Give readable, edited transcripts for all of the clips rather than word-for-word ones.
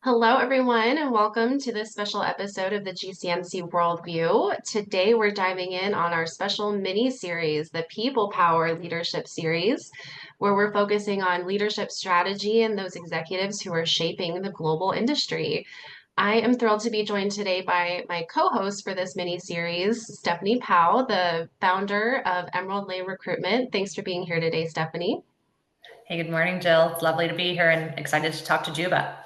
Hello, everyone, and welcome to this special episode of the GCNC Worldview. Today, we're diving in on our special mini series, the People Power Leadership Series, where we're focusing on leadership strategy and those executives who are shaping the global industry. I am thrilled to be joined today by my co-host for this mini series, Stephanie Powell, the founder of Emerald Lane Recruitment. Thanks for being here today, Stephanie. Hey, good morning, Jill. It's lovely to be here and excited to talk to Juba.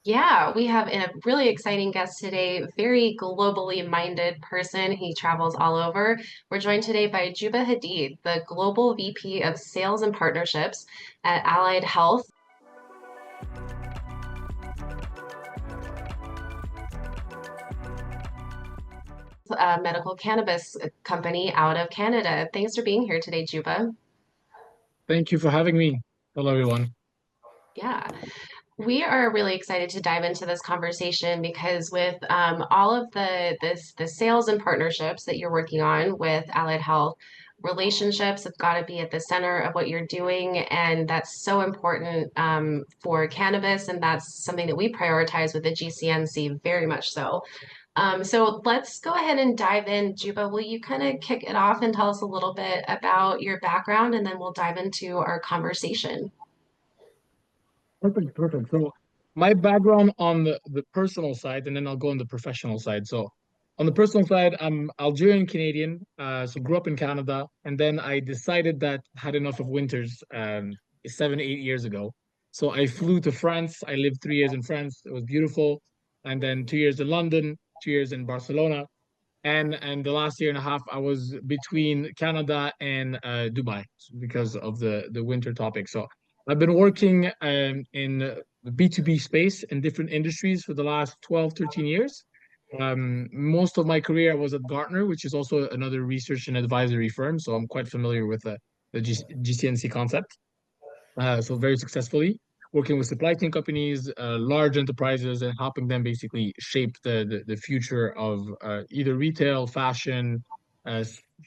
Yeah, we have a really exciting guest today, very globally minded person. He travels all over. We're joined today by Juba Hadid, the Global VP of Sales and Partnerships at Allied Health, a medical cannabis company out of Canada. Thanks for being here today, Juba. Thank you for having me. Hello, everyone. Yeah. We are really excited to dive into this conversation because with all of the sales and partnerships that you're working on with Allied Health, relationships have got to be at the center of what you're doing, and that's so important for cannabis, and that's something that we prioritize with the GCNC very much so. So let's go ahead and dive in. Juba, will you kind of kick it off and tell us a little bit about your background, and then we'll dive into our conversation. Perfect. So my background on the personal side, and then I'll go on the professional side. So on the personal side, I'm Algerian Canadian, so grew up in Canada, and then I decided that I had enough of winters 7, 8 years ago. So I flew to France. I lived 3 years in France. It was beautiful, and then 2 years in London, 2 years in Barcelona, and the last year and a half I was between Canada and Dubai because of the winter topic. So I've been working in the B2B space in different industries for the last 12, 13 years. Most of my career I was at Gartner, which is also another research and advisory firm. So I'm quite familiar with the GCNC concept. So very successfully working with supply chain companies, large enterprises, and helping them basically shape the future of either retail, fashion, uh,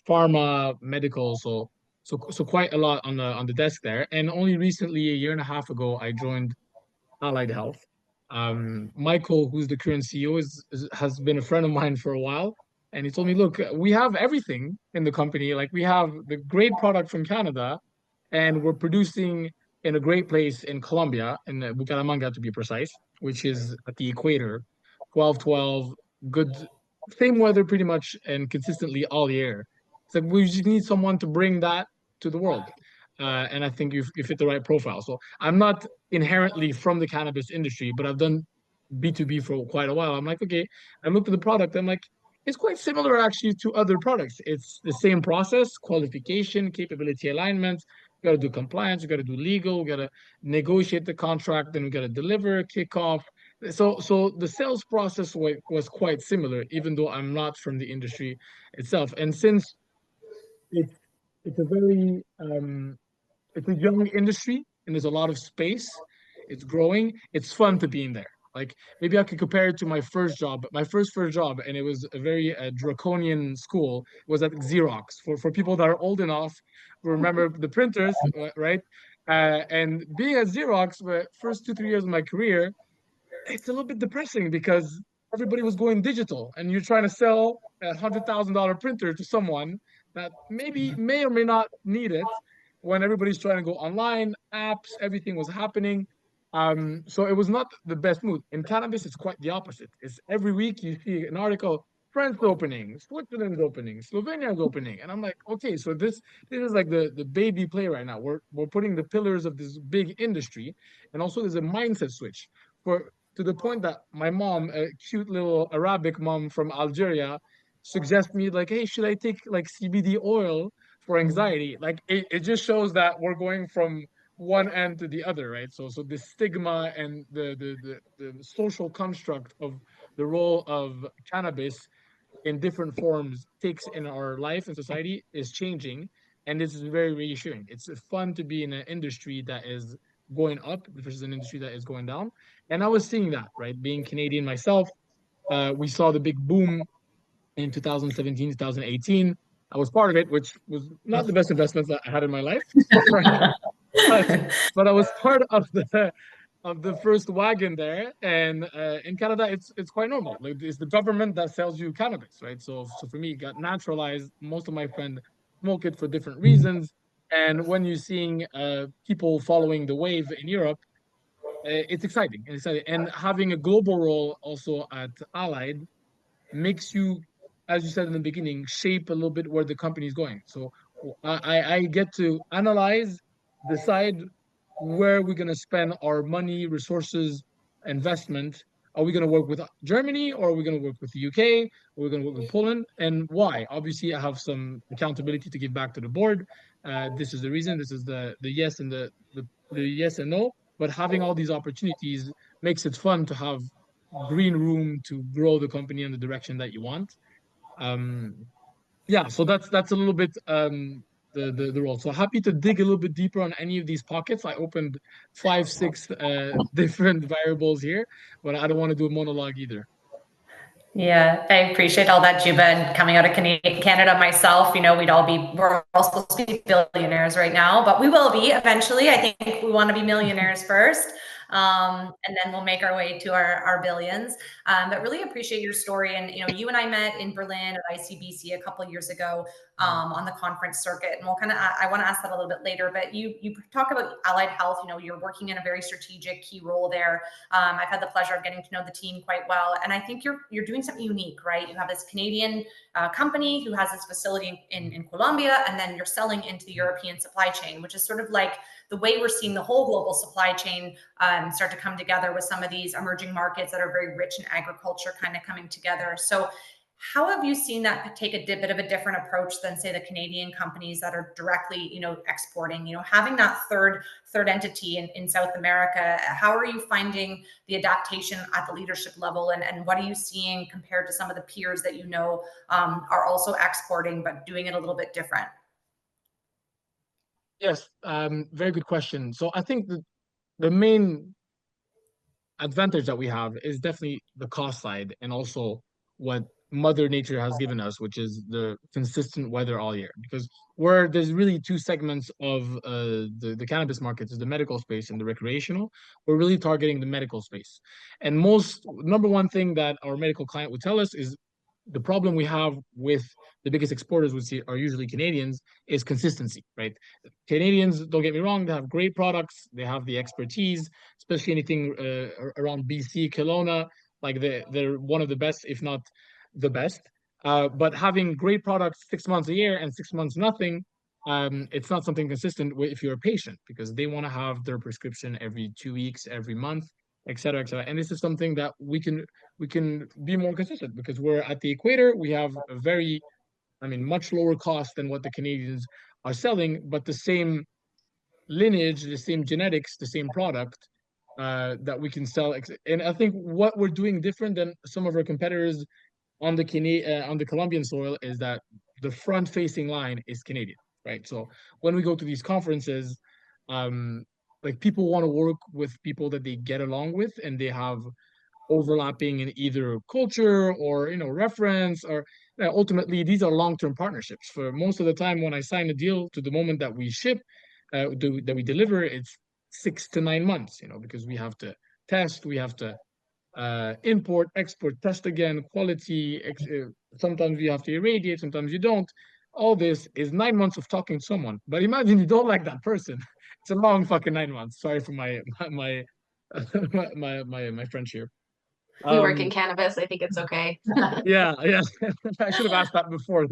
pharma, medical. So quite a lot on the desk there. And only recently, a year and a half ago, I joined Allied Health. Michael, who's the current CEO, has been a friend of mine for a while. And he told me, look, we have everything in the company. Like we have the great product from Canada, and we're producing in a great place in Colombia, in Bucaramanga to be precise, which is at the equator, 12-12, good, same weather pretty much and consistently all year. It's like we just need someone to bring that to the world. And I think you fit the right profile. So I'm not inherently from the cannabis industry, but I've done B2B for quite a while. I'm like, okay, I looked at the product. I'm like, it's quite similar actually to other products. It's the same process, qualification, capability alignment. You got to do compliance, you got to do legal, you got to negotiate the contract, then we got to deliver, kick off. So the sales process was quite similar, even though I'm not from the industry itself. And since it's it's a very it's a young industry and there's a lot of space. It's growing. It's fun to be in there. Like maybe I could compare it to my first job. My first job, and it was a very draconian school, was at Xerox. For people that are old enough to remember the printers, right? And being at Xerox, the first 2, 3 years of my career, it's a little bit depressing because everybody was going digital, and you're trying to sell a $100,000 printer to someone that maybe may or may not need it when everybody's trying to go online, apps, everything was happening. So it was not the best mood. In cannabis, it's quite the opposite. It's every week you see an article, France opening, Switzerland's opening, Slovenia's opening. And I'm like, okay, so this is like the baby play right now. We're putting the pillars of this big industry. And also there's a mindset switch for to the point that my mom, a cute little Arabic mom from Algeria, suggests me like, hey, should I take like CBD oil for anxiety? Like it just shows that we're going from one end to the other, right? So the stigma and the social construct of the role of cannabis in different forms takes in our life and society is changing, and this is very reassuring. It's fun to be in an industry that is going up versus an industry that is going down, and I was seeing that, right? Being Canadian myself, we saw the big boom in 2017, 2018. I was part of it, which was not the best investments that I had in my life, but but I was part of the first wagon there. And in Canada, it's quite normal. Like, it's the government that sells you cannabis, right? So for me, it got naturalized. Most of my friends smoke it for different reasons. And when you're seeing people following the wave in Europe, it's exciting. It's exciting. And having a global role also at Allied makes you, as you said in the beginning, shape a little bit where the company is going. So I get to analyze, decide where we're going to spend our money, resources, investment. Are we going to work with Germany, or are we going to work with the UK? Or are we going to work with Poland? And why? Obviously, I have some accountability to give back to the board. This is the reason. This is the yes and the yes and no. But having all these opportunities makes it fun to have green room to grow the company in the direction that you want. Um, yeah, so that's a little bit the role. So happy to dig a little bit deeper on any of these pockets. I opened five, six different variables here, but I don't want to do a monologue either. Yeah, I appreciate all that, Juba. And coming out of Canada myself, we're all supposed to be billionaires right now, but we will be eventually. I think we want to be millionaires first, and then we'll make our way to our billions. But really appreciate your story. And, you and I met in Berlin at ICBC a couple of years ago on the conference circuit. And I want to ask that a little bit later, but you talk about Allied Health. You're working in a very strategic key role there. I've had the pleasure of getting to know the team quite well. And I think you're doing something unique, right? You have this Canadian company who has this facility in Colombia, and then you're selling into the European supply chain, which is sort of like the way we're seeing the whole global supply chain start to come together with some of these emerging markets that are very rich in agriculture kind of coming together. So how have you seen that take a bit of a different approach than, say, the Canadian companies that are directly, exporting? Having that third entity in South America, how are you finding the adaptation at the leadership level, and what are you seeing compared to some of the peers that are also exporting but doing it a little bit different? Yes, very good question. So I think the main advantage that we have is definitely the cost side, and also what Mother Nature has given us, which is the consistent weather all year. Because where there's really two segments of the cannabis market, is the medical space and the recreational. We're really targeting the medical space. And most number one thing that our medical client would tell us is the problem we have with the biggest exporters, which are usually Canadians, is consistency, right? Canadians, don't get me wrong, they have great products, they have the expertise, especially anything around BC, Kelowna, like they're one of the best, if not the best. But having great products 6 months a year and 6 months nothing, it's not something consistent if you're a patient, because they want to have their prescription every 2 weeks, every month, et cetera, et cetera. And this is something that we can be more consistent, because we're at the equator. We have a very, much lower cost than what the Canadians are selling, but the same lineage, the same genetics, the same product that we can sell. And I think what we're doing different than some of our competitors on the Colombian soil is that the front-facing line is Canadian, right? So when we go to these conferences, um, like, people want to work with people that they get along with, and they have overlapping in either culture or reference, or ultimately these are long-term partnerships. For most of the time, when I sign a deal to the moment that we ship, that we deliver, it's 6 to 9 months, because we have to test, we have to import, export, test again, quality. Sometimes you have to irradiate, sometimes you don't. All this is 9 months of talking to someone. But imagine you don't like that person. It's a long fucking 9 months. Sorry for my my French here. We work in Um, cannabis. I think it's okay. yeah, yeah. I should have asked that before.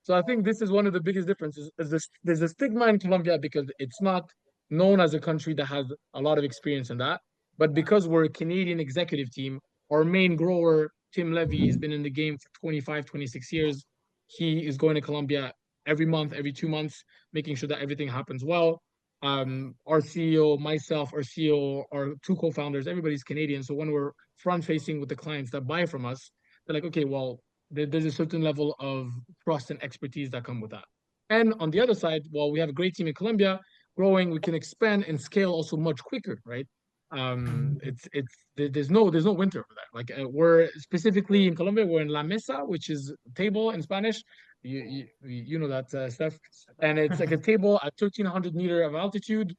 So I think this is one of the biggest differences. Is this, there's a stigma in Colombia because it's not known as a country that has a lot of experience in that. But because we're a Canadian executive team, our main grower, Tim Levy, has been in the game for 25, 26 years. He is going to Colombia every month, every 2 months, making sure that everything happens well. Our CEO, myself, our CEO, our two co-founders, everybody's Canadian. So when we're front facing with the clients that buy from us, they're like, okay, well, there's a certain level of trust and expertise that come with that. And on the other side, while we have a great team in Colombia growing, we can expand and scale also much quicker, right? There's no winter for that. Like, we're specifically in Colombia, we're in La Mesa, which is table in Spanish. You know that stuff, and it's like a table at 1,300 meter of altitude.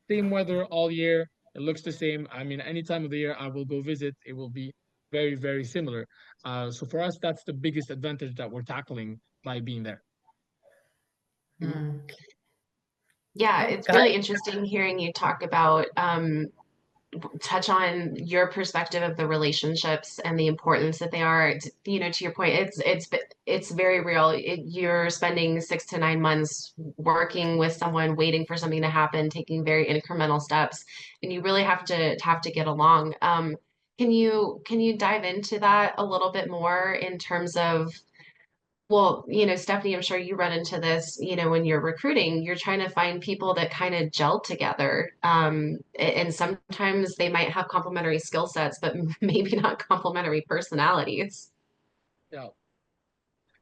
same weather all year. It looks the same. I mean, any time of the year I will go visit, it will be very, very similar. So for us, that's the biggest advantage that we're tackling by being there. Mm. Yeah, Oh, it's go really ahead. interesting hearing you talk about touch on your perspective of the relationships and the importance that they are. You know, to your point, it's very real. You're spending 6 to 9 months working with someone, waiting for something to happen, taking very incremental steps, and you really have to get along. Can you dive into that a little bit more in terms of, well, Stephanie, I'm sure you run into this, when you're recruiting, you're trying to find people that kind of gel together. And sometimes they might have complementary skill sets, but maybe not complementary personalities. Yeah.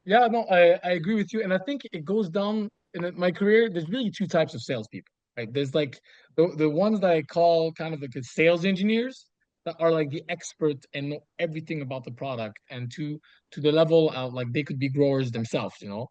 Yeah, no, I agree with you. And I think it goes down in my career, there's really two types of salespeople, right? There's like the ones that I call kind of like the sales engineers that are like the expert and know everything about the product and to the level of like they could be growers themselves, you know.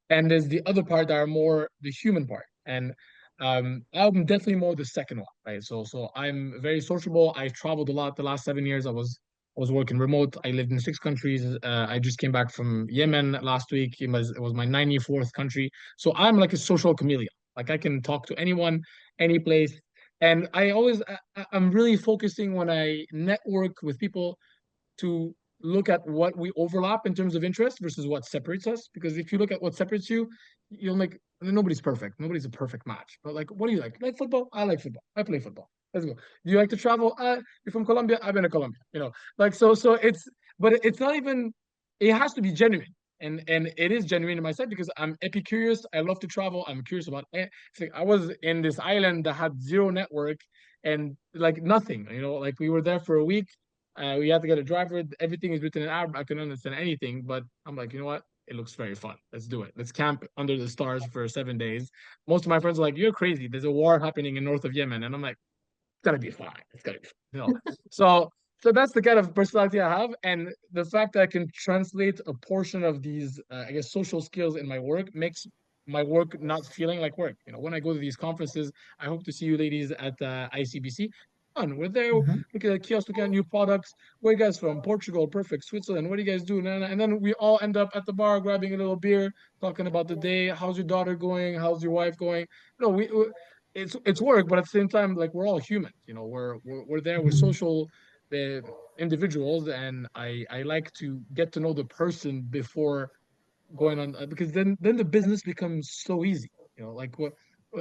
And there's the other part that are more the human part. And I'm definitely more the second one, right? So I'm very sociable. I traveled a lot the last 7 years. I was working remote. I lived in 6 countries. I just came back from Yemen last week. It was my 94th country. So I'm like a social chameleon. Like I can talk to anyone, any place. And I'm really focusing when I network with people to look at what we overlap in terms of interest versus what separates us. Because if you look at what separates you, you'll make nobody's perfect. Nobody's a perfect match. But like, what do you like? Like football? I like football. I play football. Let's go. Do you like to travel? You're from Colombia. I've been to Colombia. Like so. But it's not even. It has to be genuine, and it is genuine in my side because I'm epicurious. I love to travel. I'm curious about. It's like I was in this island that had zero network and like nothing. Like we were there for a week. We had to get a driver. Everything is written in Arabic. I couldn't understand anything, but I'm like, you know what? It looks very fun. Let's do it. Let's camp under the stars for 7 days. Most of my friends are like, you're crazy. There's a war happening in north of Yemen. And I'm like, it's gotta be fine. It's gotta be fine. So that's the kind of personality I have. And the fact that I can translate a portion of these, I guess, social skills in my work makes my work not feeling like work. When I go to these conferences, I hope to see you ladies at ICBC. Fun. We're there, Mhm. looking at the kiosk, looking at new products. Where you guys from? Portugal, perfect. Switzerland, what do you guys do? And then we all end up at the bar grabbing a little beer, talking about the day. How's your daughter going? How's your wife going? No, it's work, but at the same time, like we're all humans. We're there. We're social uh, individuals, and I like to get to know the person before going on because then the business becomes so easy. Like what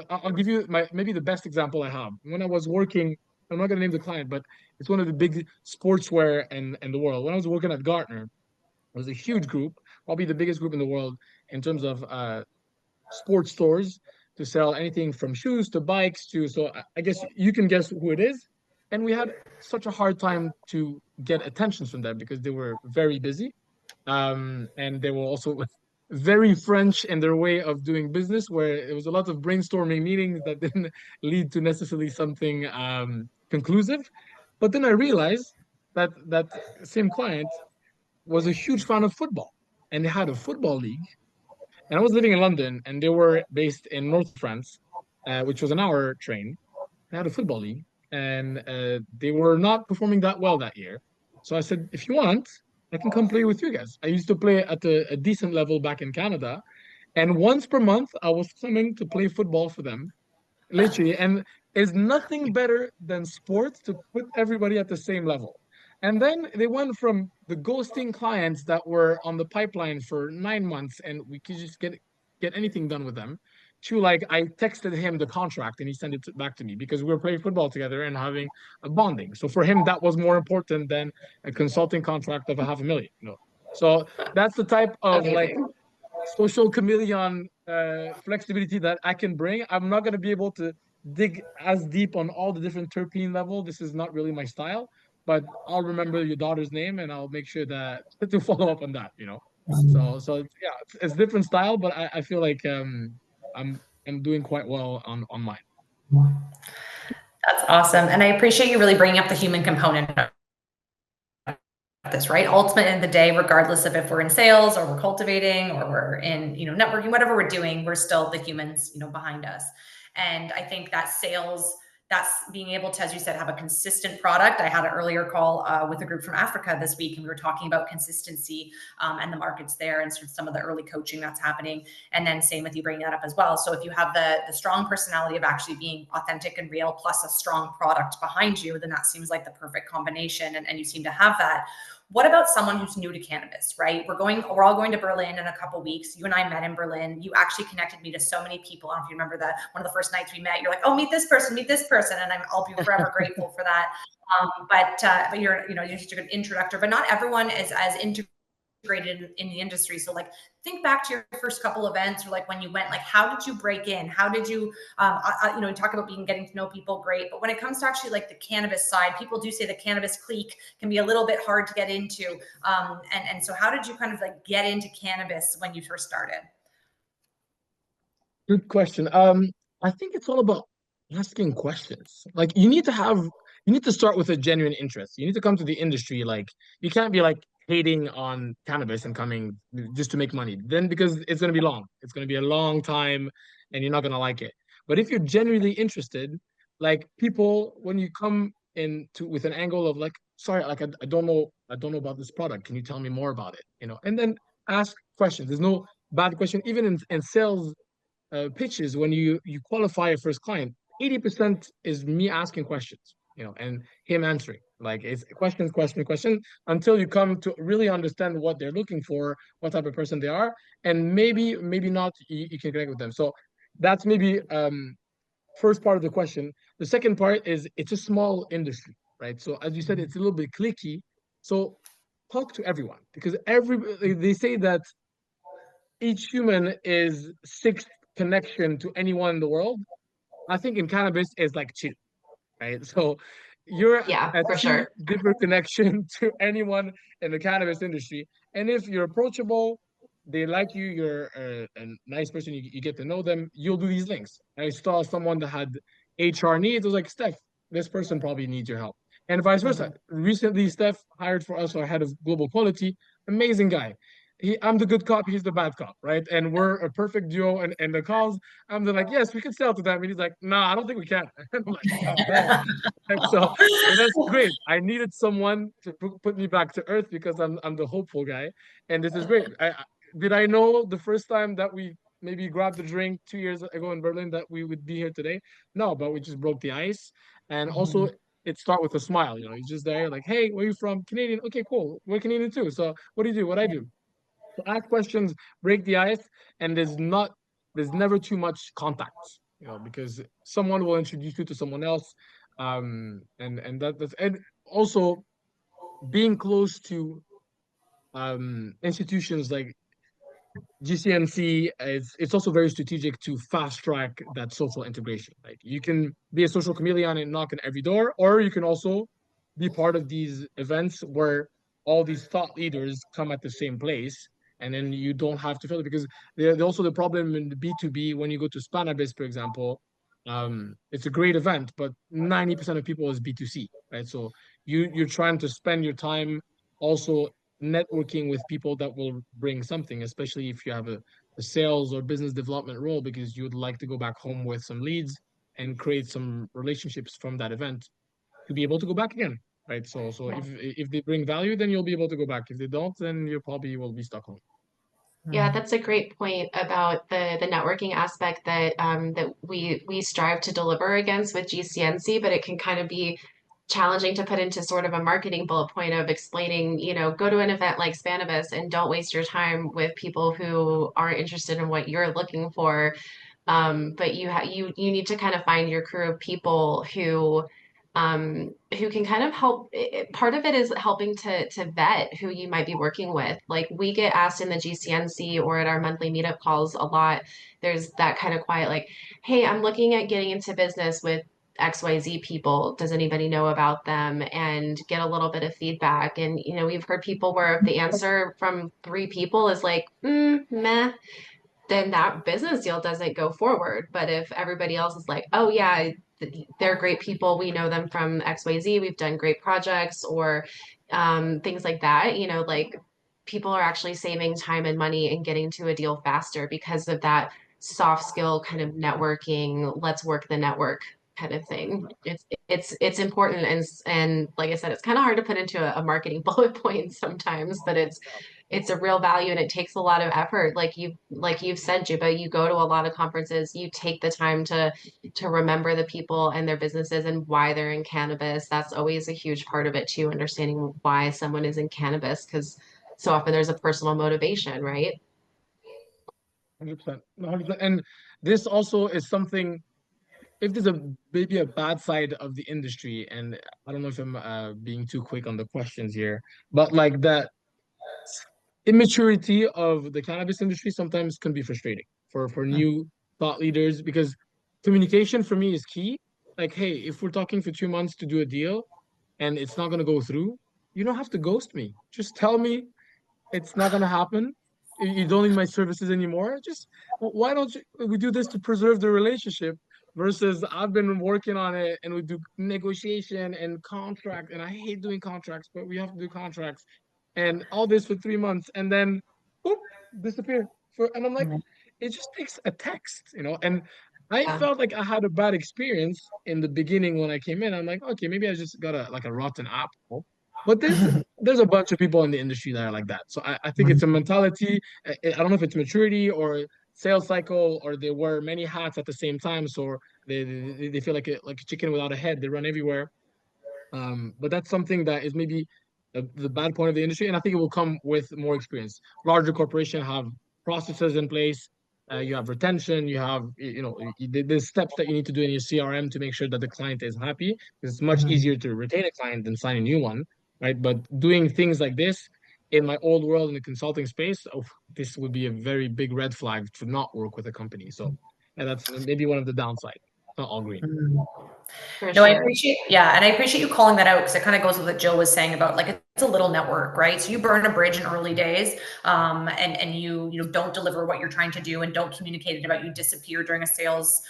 I'll give you maybe the best example I have. When I was working, I'm not gonna name the client, but it's one of the big sportswear in the world. When I was working at Gartner, it was a huge group, probably the biggest group in the world in terms of sports stores to sell anything from shoes to bikes to. So I guess you can guess who it is. And we had such a hard time to get attention from them because they were very busy. And they were also very French in their way of doing business, where it was a lot of brainstorming meetings that didn't lead to necessarily something conclusive. But then I realized that same client was a huge fan of football, and they had a football league. And I was living in London, and they were based in North France, which was an hour train. They had a football league, and they were not performing that well that year. So I said, if you want, I can come play with you guys. I used to play at a decent level back in Canada, and once per month, I was coming to play football for them, literally. And is nothing better than sports to put everybody at the same level. And then they went from the ghosting clients that were on the pipeline for 9 months, and we could just get anything done with them, to like I texted him the contract and he sent it back to me because we were playing football together and having a bonding. So for him, that was more important than a consulting contract of a 500,000. So that's the type of like Amazing. social chameleon flexibility that I can bring. I'm not going to be able to dig as deep on all the different terpene level. This is not really my style, but I'll remember your daughter's name and I'll make sure that to follow up on that. So yeah, it's different style, but I feel like I'm doing quite well on mine. That's awesome. And I appreciate you really bringing up the human component of this, right? Ultimately, in the day, regardless of if we're in sales or we're cultivating or we're in, networking, whatever we're doing, we're still the humans, behind us. And I think that sales that's being able to, as you said, have a consistent product. I had an earlier call with a group from Africa this week, and we were talking about consistency and the markets there and sort of some of the early coaching that's happening. And then same with you bringing that up as well. So if you have the strong personality of actually being authentic and real, plus a strong product behind you, then that seems like the perfect combination. And you seem to have that. What about someone who's new to cannabis, right? We're all going to Berlin in a couple weeks. You and I met in Berlin. You actually connected me to so many people. I don't know if you remember that one of the first nights we met, you're like, oh, meet this person. And I'll be forever grateful for that. But you're just a good introductor, but not everyone is as integrated in the industry. So like, think back to your first couple events, or like when you went, like, how did you break in? How did you, you talk about getting to know people, great. But when it comes to actually like the cannabis side, people do say the cannabis clique can be a little bit hard to get into. And so how did you kind of like get into cannabis when you first started? Good question. I think it's all about asking questions. Like you need to start with a genuine interest. You need to come to the industry like you can't be like hating on cannabis and coming just to make money. Then because it's gonna be long. It's gonna be a long time and you're not gonna like it. But if you're genuinely interested, like people when you come in to with an angle of like, sorry, like I don't know about this product. Can you tell me more about it? And then ask questions. There's no bad question. Even in sales pitches when you qualify a first client, 80% is me asking questions, and him answering. Like it's question until you come to really understand what they're looking for, what type of person they are, and maybe not you can connect with them. So that's maybe first part of the question. The second part is it's a small industry, right? So as you said, it's a little bit cliquey. So talk to everyone because they say that each human is sixth connection to anyone in the world. I think in cannabis is like two, right? So you're Yeah, a for two sure. different connection to anyone in the cannabis industry. And if you're approachable, they like you, you're a nice person, you get to know them, you'll do these links. I saw someone that had HR needs. I was like, Steph, this person probably needs your help. And vice versa. Recently, Steph hired for us our head of global quality, amazing guy. I'm the good cop, he's the bad cop, right? And we're a perfect duo. And the calls, I'm the like, yes, we can sell to them. And he's like, nah, I don't think we can. I'm like, oh man. And so that's great. I needed someone to put me back to earth because I'm the hopeful guy, and this is great. Did I know the first time that we maybe grabbed a drink 2 years ago in Berlin that we would be here today? No, but we just broke the ice, and also it start with a smile. You're just there, like, hey, where are you from? Canadian. Okay, cool. We're Canadian too. So what do you do? What I do? So ask questions, break the ice, and there's never too much contact, because someone will introduce you to someone else, and also being close to institutions like GCNC it's also very strategic to fast track that social integration. Like you can be a social chameleon and knock on every door, or you can also be part of these events where all these thought leaders come at the same place, and then you don't have to fill it because there's also the problem in the B2B when you go to Spanabis, for example. It's a great event, but 90% of people is B2C, right? So you're trying to spend your time also networking with people that will bring something, especially if you have a sales or business development role, because you would like to go back home with some leads and create some relationships from that event to be able to go back again, right? So if they bring value, then you'll be able to go back. If they don't, then you probably will be stuck home. Yeah, that's a great point about the networking aspect that we strive to deliver against with GCNC, but it can kind of be challenging to put into sort of a marketing bullet point of explaining, go to an event like Spanibus and don't waste your time with people who aren't interested in what you're looking for. But you need to kind of find your crew of people who can kind of help. Part of it is helping to vet who you might be working with. Like we get asked in the GCNC or at our monthly meetup calls a lot. There's that kind of quiet, like, hey, I'm looking at getting into business with XYZ people. Does anybody know about them? And get a little bit of feedback. And, we've heard people where the answer from 3 people is like, meh, then that business deal doesn't go forward. But if everybody else is like, oh, yeah, they're great people, we know them from XYZ, we've done great projects or things like that, like people are actually saving time and money and getting to a deal faster because of that soft skill kind of networking, let's work the network kind of thing. It's important, and like I said, it's kind of hard to put into a marketing bullet point sometimes, but it's a real value and it takes a lot of effort. Like you've said, Juba, you go to a lot of conferences, you take the time to remember the people and their businesses and why they're in cannabis. That's always a huge part of it too, understanding why someone is in cannabis, because so often there's a personal motivation, right? 100%. 100%. And this also is something, if there's a maybe a bad side of the industry, and I don't know if I'm being too quick on the questions here, but like that immaturity of the cannabis industry sometimes can be frustrating for new thought leaders, because communication for me is key. Like, hey, if we're talking for 2 months to do a deal and it's not going to go through, you don't have to ghost me. Just tell me it's not going to happen. You don't need my services anymore. Just why don't we do this to preserve the relationship versus I've been working on it and we do negotiation and contract, and I hate doing contracts, but we have to do contracts and all this for 3 months and then boop, disappear. And I'm like, it just takes a text. And I Yeah. felt like I had a bad experience in the beginning when I came in. I'm like, okay, maybe I just got a rotten apple. But there's a bunch of people in the industry that are like that. So I think it's a mentality. I don't know if it's maturity or sales cycle, or they wear many hats at the same time. So they feel like a chicken without a head. They run everywhere. But that's something that is maybe the bad point of the industry, and I think it will come with more experience. Larger corporations have processes in place. You have retention. You have there's steps that you need to do in your CRM to make sure that the client is happy. It's much easier to retain a client than sign a new one, right? But doing things like this in my old world in the consulting space, oh, this would be a very big red flag to not work with a company. So, and that's maybe one of the downsides. Not all green. For No, I sure. appreciate, yeah, and I appreciate you calling that out because it kind of goes with what Jill was saying about like it's a little network, right? So you burn a bridge in early days, and you don't deliver what you're trying to do and don't communicate it about, you disappear during a sales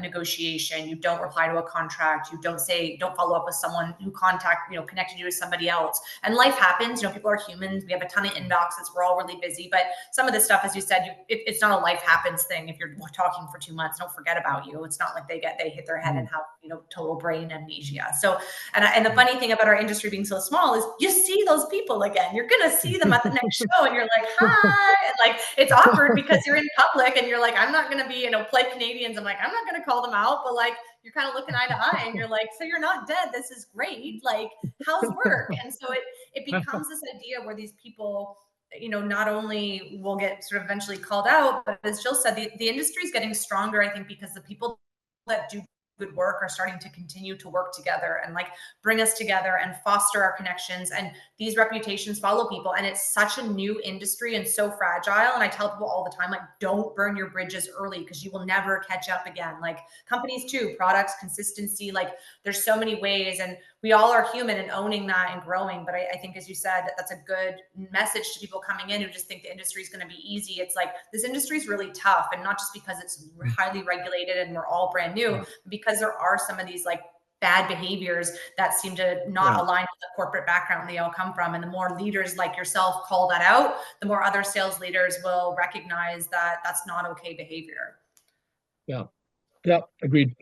negotiation, you don't reply to a contract, don't follow up with someone who connected you to somebody else, and life happens. People are humans. We have a ton of inboxes. We're all really busy, but some of this stuff, as you said, it's not a life happens thing. If you're talking for 2 months, don't forget about you. It's not like they hit their head and have total brain amnesia. So, and the funny thing about our industry being so small is you see those people again. You're gonna see them at the next show, and you're like, hi, and like it's awkward because you're in public, and you're like, I'm not gonna be play Canadians. I'm like, I'm not gonna call them out, but like you're kind of looking eye to eye, and you're like, so you're not dead. This is great. Like, how's work? And so it becomes this idea where these people not only will get sort of eventually called out, but as Jill said, the industry is getting stronger, I think, because the people that do good work are starting to continue to work together and like bring us together and foster our connections, and these reputations follow people. And it's such a new industry and so fragile. And I tell people all the time, like, don't burn your bridges early because you will never catch up again. Like companies too, products, consistency, like there's so many ways, and we all are human and owning that and growing. But I think, as you said, that's a good message to people coming in who just think the industry is going to be easy. It's like, this industry is really tough, and not just because it's highly regulated and we're all brand new, but because there are some of these like bad behaviors that seem to not align with the corporate background they all come from. And the more leaders like yourself call that out, the more other sales leaders will recognize that that's not okay behavior. Yeah, agreed.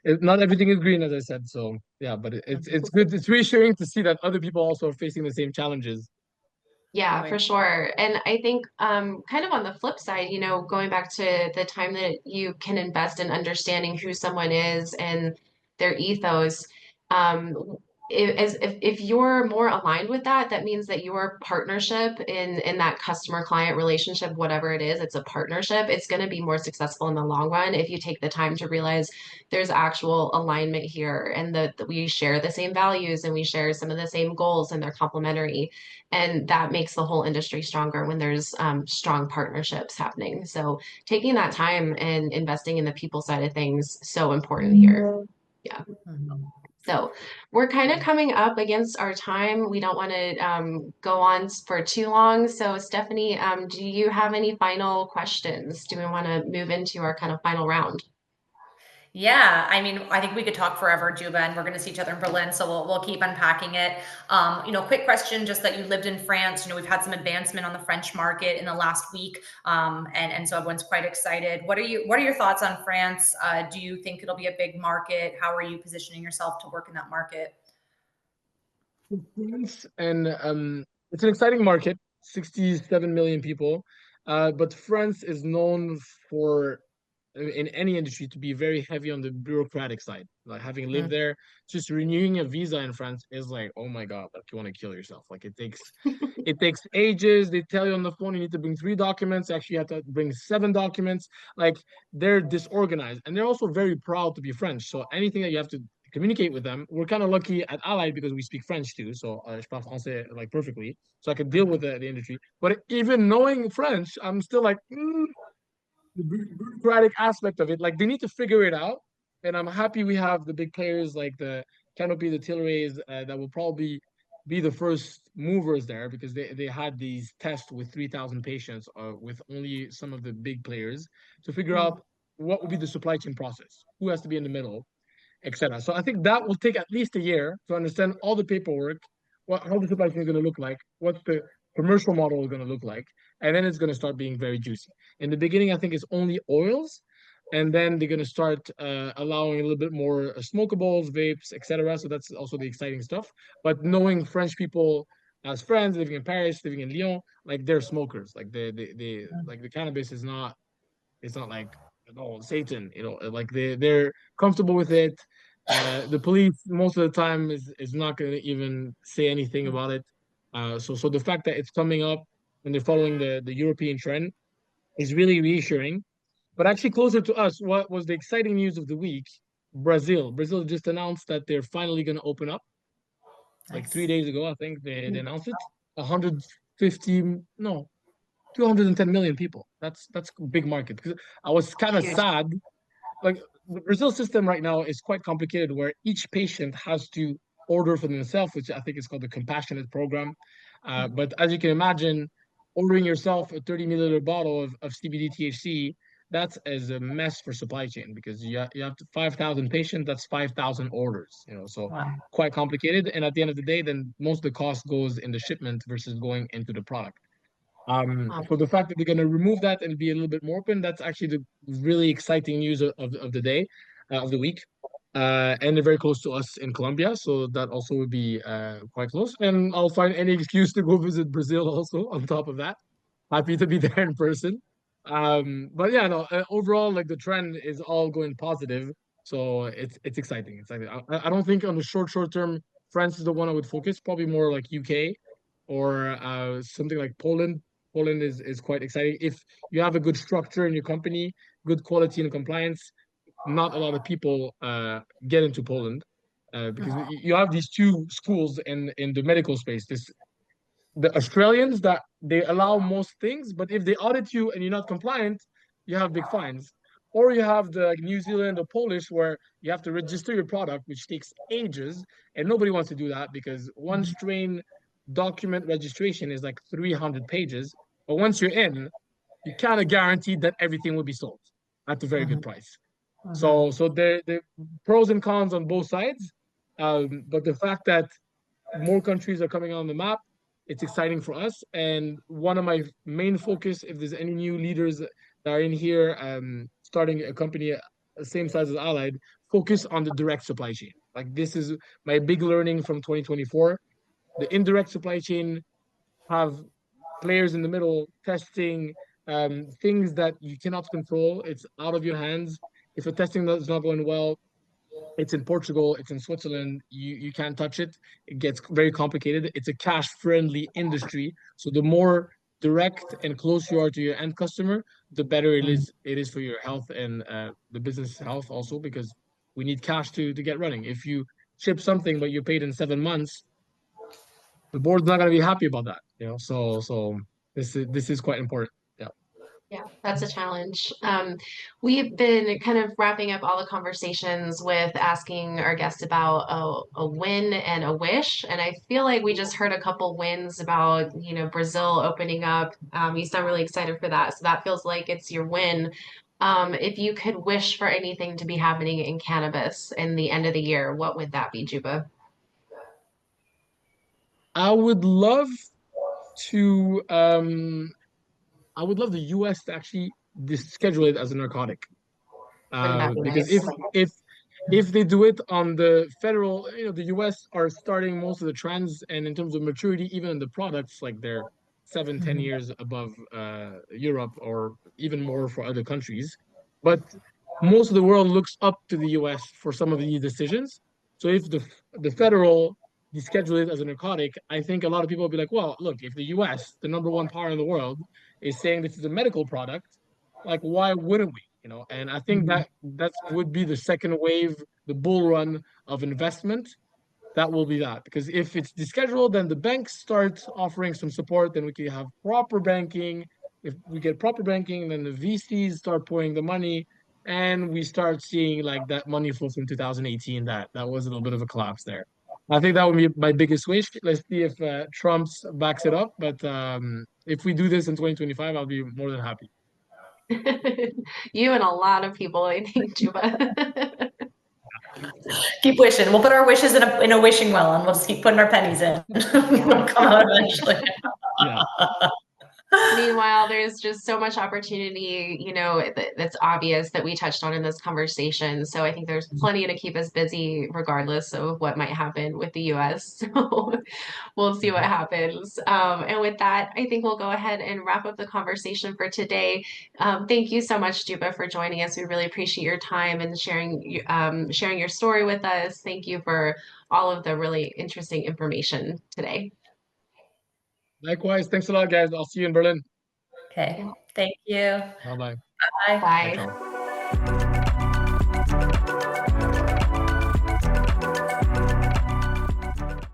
Not everything is green, as I said. So yeah, but it's good. It's reassuring to see that other people also are facing the same challenges. Yeah, for sure. And I think kind of on the flip side, going back to the time that you can invest in understanding who someone is and their ethos, um, if you're more aligned with that, that means that your partnership in that customer client relationship, whatever it is, it's a partnership. It's going to be more successful in the long run if you take the time to realize there's actual alignment here, and that we share the same values and we share some of the same goals, and they're complementary. And that makes the whole industry stronger when there's strong partnerships happening. So taking that time and investing in the people side of things, so important here. Yeah. So we're kind of coming up against our time. We don't want to go on for too long. So Stephanie, do you have any final questions? Do we want to move into our kind of final round? Yeah, I mean, I think we could talk forever, Juba, and we're going to see each other in Berlin, so we'll keep unpacking it. Quick question, just that you lived in France. We've had some advancement on the French market in the last week, and so everyone's quite excited. What are your thoughts on France? Do you think it'll be a big market? How are you positioning yourself to work in that market? And it's an exciting market, 67 million people. But France is known for, in any industry, to be very heavy on the bureaucratic side. Like having lived there, just renewing a visa in France is like, oh my God, like you want to kill yourself. Like it takes ages. They tell you on the phone you need to bring 3 documents. Actually, you have to bring 7 documents. Like they're disorganized, and they're also very proud to be French. So anything that you have to communicate with them, we're kind of lucky at Allied because we speak French too. So je parle français like perfectly, so I can deal with the industry. But even knowing French, I'm still like the bureaucratic aspect of it. Like they need to figure it out. And I'm happy we have the big players like the Canopy, the Tilrays, that will probably be the first movers there because they had these tests with 3,000 patients with only some of the big players to figure out what would be the supply chain process, who has to be in the middle, etc. So I think that will take at least a year to understand all the paperwork, how the supply chain is going to look like, what the commercial model is going to look like, and then it's going to start being very juicy. In the beginning, I think it's only oils, and then they're going to start allowing a little bit more smokables, vapes, etc. So that's also the exciting stuff. But knowing French people as friends, living in Paris, living in Lyon, like they're smokers. Like they like the cannabis is not, it's not like, oh, Satan, like they're comfortable with it. The police most of the time is not going to even say anything about it. So the fact that it's coming up and they're following the European trend is really reassuring. But actually, closer to us, what was the exciting news of the week? Brazil. Brazil just announced that they're finally going to open up. Like Nice. 3 days ago, I think they announced it. 150, no, 210 million people. That's a big market. Because I was kind of Huge. sad. Like the Brazil system right now is quite complicated, where each patient has to order for themselves, which I think is called the compassionate program. But as you can imagine, ordering yourself a 30 milliliter bottle of CBD THC, that's as a mess for supply chain because you have 5,000 patients, that's 5,000 orders, so Wow. quite complicated. And at the end of the day, then most of the cost goes in the shipment versus going into the product. So the fact that they're going to remove that and be a little bit more open, that's actually the really exciting news of the day, of the week. And they're very close to us in Colombia, so that also would be quite close. And I'll find any excuse to go visit Brazil also on top of that. Happy to be there in person. But yeah, no, overall, like the trend is all going positive. So it's exciting. It's exciting. I don't think on the short term, France is the one I would focus. Probably more like UK or something like Poland. Poland is quite exciting. If you have a good structure in your company, good quality and compliance, not a lot of people get into Poland because you have these two schools in the medical space. The Australians that they allow most things, but if they audit you and you're not compliant, you have big fines. Or you have the New Zealand or Polish where you have to register your product, which takes ages, and nobody wants to do that because one strain document registration is like 300 pages. But once you're in, you kind of guaranteed that everything will be sold at a very good price. So the pros and cons on both sides. But the fact that more countries are coming on the map, it's exciting for us. And one of my main focus, if there's any new leaders that are in here, starting a company same size as Allied, focus on the direct supply chain. Like this is my big learning from 2024. The indirect supply chain have players in the middle testing things that you cannot control. It's out of your hands. If a testing is not going well, it's in Portugal, it's in Switzerland. You can't touch it. It gets very complicated. It's a cash-friendly industry. So the more direct and close you are to your end customer, the better it is for your health and the business health also, because we need cash to get running. If you ship something but you're paid in 7 months, the board's not going to be happy about that. So this is quite important. Yeah. Yeah, that's a challenge. We've been kind of wrapping up all the conversations with asking our guests about a win and a wish. And I feel like we just heard a couple wins about, Brazil opening up. You sound really excited for that. So that feels like it's your win. If you could wish for anything to be happening in cannabis in the end of the year, what would that be, Juba? I would love to I would love the US to actually schedule it as a narcotic. Wouldn't that be Because nice? if they do it on the federal, the US are starting most of the trends, and in terms of maturity, even in the products, like they're 7, 10 years above Europe, or even more for other countries. But most of the world looks up to the US for some of these decisions. So if the federal deschedule it as a narcotic, I think a lot of people will be like, well, look, if the US, the number one power in the world, is saying this is a medical product, like why wouldn't we? And I think that would be the second wave, the bull run of investment. That will be that, because if it's descheduled, then the banks start offering some support, then we can have proper banking. If we get proper banking, then the VCs start pouring the money, and we start seeing like that money flow from 2018. That was a little bit of a collapse there. I think that would be my biggest wish. Let's see if Trump's backs it up, but if we do this in 2025, I'll be more than happy. You and a lot of people, I think, Juba. Keep wishing. We'll put our wishes in a wishing well, and we'll just keep putting our pennies in. They'll come out eventually. Yeah. Meanwhile, there's just so much opportunity, that's obvious that we touched on in this conversation. So I think there's plenty to keep us busy, regardless of what might happen with the US. So we'll see what happens. And with that, I think we'll go ahead and wrap up the conversation for today. Thank you so much, Juba, for joining us. We really appreciate your time and sharing your story with us. Thank you for all of the really interesting information today. Likewise. Thanks a lot, guys. I'll see you in Berlin. Okay. Thank you. Bye bye. Bye. Bye, Bye. ciao.